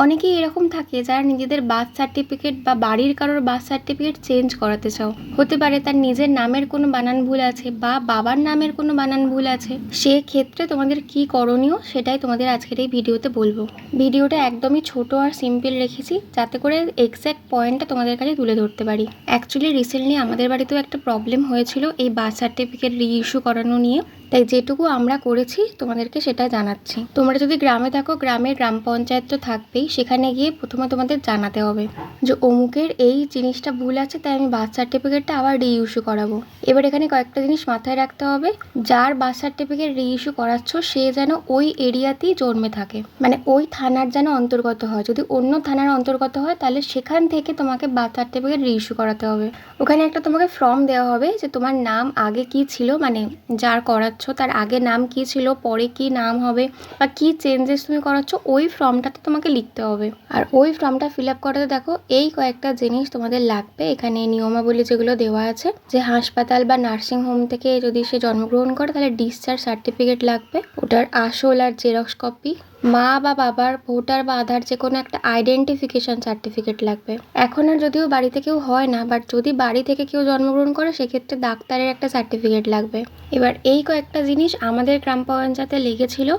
অনেকেই এরকম থাকে যারা নিজেদের বার্থ সার্টিফিকেট বা বাড়ির কারোর বার্থ সার্টিফিকেট চেঞ্জ করাতে চাও। হতে পারে তার নিজের নামের কোনো বানান ভুল আছে বা বাবার নামের কোনো বানান ভুল আছে। সেক্ষেত্রে তোমাদের কি করণীয় সেটাই তোমাদের আজকের এই ভিডিওতে বলবো। ভিডিওটা একদমই ছোট আর সিম্পল রেখেছি যাতে করে এক্স্যাক্ট পয়েন্টটা তোমাদের কাছে তুলে ধরতে পারি। অ্যাকচুয়ালি রিসেন্টলি আমাদের বাড়িতেও একটা প্রবলেম হয়েছিল এই বার্থ সার্টিফিকেট রিইস্যু করানো নিয়ে, তাই যেটুকু আমরা করেছি তোমাদেরকে সেটা জানাচ্ছি। তোমরা যদি গ্রামে থাকো, গ্রামের গ্রাম পঞ্চায়েত তো থাকবেই, সেখানে গিয়ে প্রথমে তোমাদের জানাতে হবে যে অমুকের এই জিনিসটা ভুল আছে, তাই আমি বার্থ সার্টিফিকেটটা আবার রিইস্যু করাবো। এবার এখানে কয়েকটা জিনিস মাথায় রাখতে হবে। যার বার্থ সার্টিফিকেট রিইস্যু করাচ্ছ সে যেন ওই এরিয়াতেই জন্মে থাকে, মানে ওই থানার যেন অন্তর্গত হয়। যদি অন্য থানার অন্তর্গত হয় তাহলে সেখান থেকে তোমাকে বার্থ সার্টিফিকেট রিইস্যু করাতে হবে। ওখানে একটা তোমাকে ফর্ম দেওয়া হবে যে তোমার নাম আগে কি ছিল, মানে যার করাচ্ছ তার আগে নাম কি ছিল, পরে কি নাম হবে বা কি চেঞ্জেস তুমি করাচ্ছ, ওই ফর্মটাতে তোমাকে লিখতে হবে। আর ওই ফর্মটা ফিল আপ করাতে দেখো এই কয়েকটা জিনিস তোমাদের লাগবে। এখানে নিয়মাবলী যেগুলো দেওয়া আছে, যে হাসপাতাল বা নার্সিং হোম থেকে যদি সে জন্মগ্রহণ করে তাহলে ডিসচার্জ সার্টিফিকেট লাগবে, ওটার আসল আর জেরক্স কপি, মা বা বাবার ভোটার বা আধার যে কোনো একটা আইডেন্টিফিকেশন সার্টিফিকেট লাগবে। এখন আর যদিও বাড়িতে কেউ হয় না, বাট যদি বাড়ি থেকে কেউ জন্মগ্রহণ করে সেক্ষেত্রে ডাক্তারের একটা সার্টিফিকেট লাগবে। এবার এই কয়েকটা জিনিস আমাদের গ্রাম পঞ্চায়েতে লেগেছিল।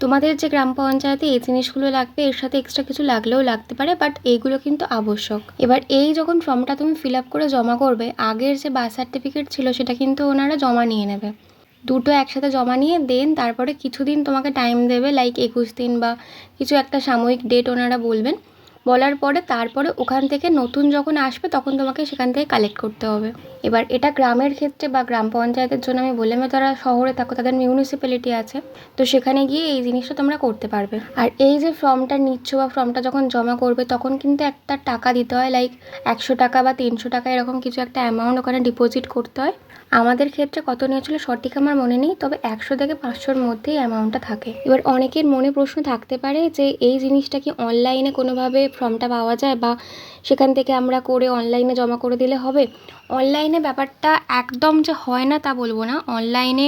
তোমাদের যে গ্রাম পঞ্চায়েতে এই জিনিসগুলো লাগবে, এর সাথে এক্সট্রা কিছু লাগলেও লাগতে পারে, বাট এইগুলো কিন্তু আবশ্যক। এবার এই যখন ফর্মটা তুমি ফিল আপ করে জমা করবে, আগের যে বার্থ সার্টিফিকেট ছিল সেটা কিন্তু ওনারা জমা নিয়ে নেবে। দুটো একসাথে জমা নিয়ে দেন তারপরে কিছুদিন তোমাকে টাইম দেবে, লাইক 21 দিন বা কিছু একটা সাময়িক ডেট ওনারা বলবেন। বলার পরে তারপরে ওখান থেকে নতুন যখন আসবে তখন তোমাকে সেখান থেকে কালেক্ট করতে হবে। এবার এটা গ্রামের ক্ষেত্রে বা গ্রাম পঞ্চায়েতের জন্য আমি বললাম, যারা শহরে থাকো তাদের মিউনিসিপ্যালিটি আছে, তো সেখানে গিয়ে এই জিনিসটা তোমরা করতে পারবে। আর এই যে ফর্মটা নিচ্ছ বা ফর্মটা যখন জমা করবে তখন কিন্তু একটা টাকা দিতে হয়, লাইক 100 টাকা বা 300 টাকা এরকম কিছু একটা অ্যামাউন্ট ওখানে ডিপোজিট করতে হয়। আমাদের ক্ষেত্রে কত নিয়েছিল সঠিক আমার মনে নেই, তবে 100 থেকে 500-র মধ্যেই অ্যামাউন্টটা থাকে। এবার অনেকের মনে প্রশ্ন থাকতে পারে যে এই জিনিসটা কি অনলাইনে কোনোভাবে ফর্মটা পাওয়া যায় বা সেখান থেকে আমরা করে অনলাইনে জমা করে দিলে হবে? অনলাইনে ব্যাপারটা একদম যে হয় না তা বলবো না। অনলাইনে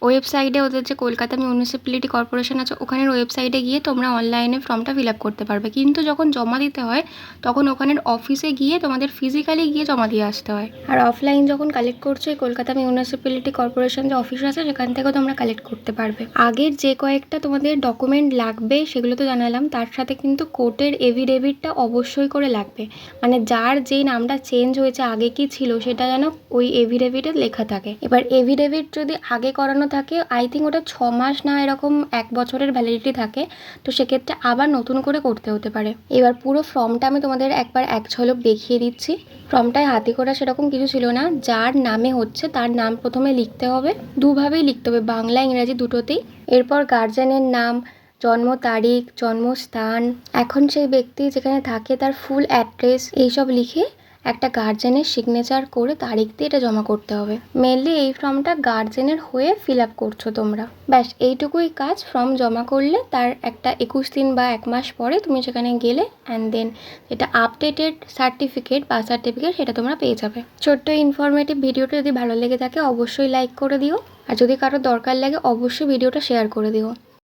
ওয়েবসাইটে ওদের যে কলকাতা মিউনিসিপ্যালিটি কর্পোরেশন আছে ওখানের ওয়েবসাইটে গিয়ে তোমরা অনলাইনে ফর্মটা ফিল আপ করতে পারবে, কিন্তু যখন জমা দিতে হয় তখন ওখানের অফিসে গিয়ে তোমাদের ফিজিক্যালি গিয়ে জমা দিয়ে আসতে হয়। আর অফলাইন যখন কালেক্ট করছো এই কলকাতা মিউনিসিপ্যালিটি কর্পোরেশন যে অফিস আছে সেখান থেকেও তোমরা কালেক্ট করতে পারবে। আগের যে কয়েকটা তোমাদের ডকুমেন্ট লাগবে সেগুলো তো জানালাম, তার সাথে কিন্তু কোর্টের এভিডেভিটটা অবশ্যই করে লাগবে। মানে যার যেই নামটা চেঞ্জ হয়েছে আগে কি ছিল সেটা যেন ওই এভিডেভিটে লেখা থাকে। এবার এভিডেভিট যদি আগে করানো থাকে, আই থিঙ্ক ওটা 6 মাস না এরকম 1 বছরের ভ্যালিডিটি থাকে, তো সেক্ষেত্রে আবার নতুন করে করতে হতে পারে। এবার পুরো ফর্মটা আমি তোমাদের একবার এক ঝলক দেখিয়ে দিচ্ছি। ফর্মটায় হাতে করা সেরকম কিছু ছিল না, যার নামে হচ্ছে তার নাম প্রথমে লিখতে হবে, দুভাবেই লিখতে হবে, বাংলা ইংরাজি দুটোতেই। এরপর গার্জেনের নাম, জন্ম তারিখ, জন্মস্থান, এখন সেই ব্যক্তি যেখানে থাকে তার ফুল অ্যাড্রেস, এইসব লিখে একটা গার্জেনের সিগনেচার করে তারিখ দিয়ে এটা জমা করতে হবে। মেনলি এই ফর্মটা গার্জেনের হয়ে ফিল আপ করছো তোমরা, ব্যাস এইটুকুই কাজ। ফর্ম জমা করলে তার একটা 21 দিন বা 1 মাস পরে তুমি সেখানে গেলে অ্যান্ড দেন যেটা আপডেটেড সার্টিফিকেট বা সার্টিফিকেট সেটা তোমরা পেয়ে যাবে। ছোট্ট ইনফরমেটিভ ভিডিওটা যদি ভালো লেগে থাকে অবশ্যই লাইক করে দিও, আর যদি কারো দরকার লাগে অবশ্যই ভিডিওটা শেয়ার করে দিও।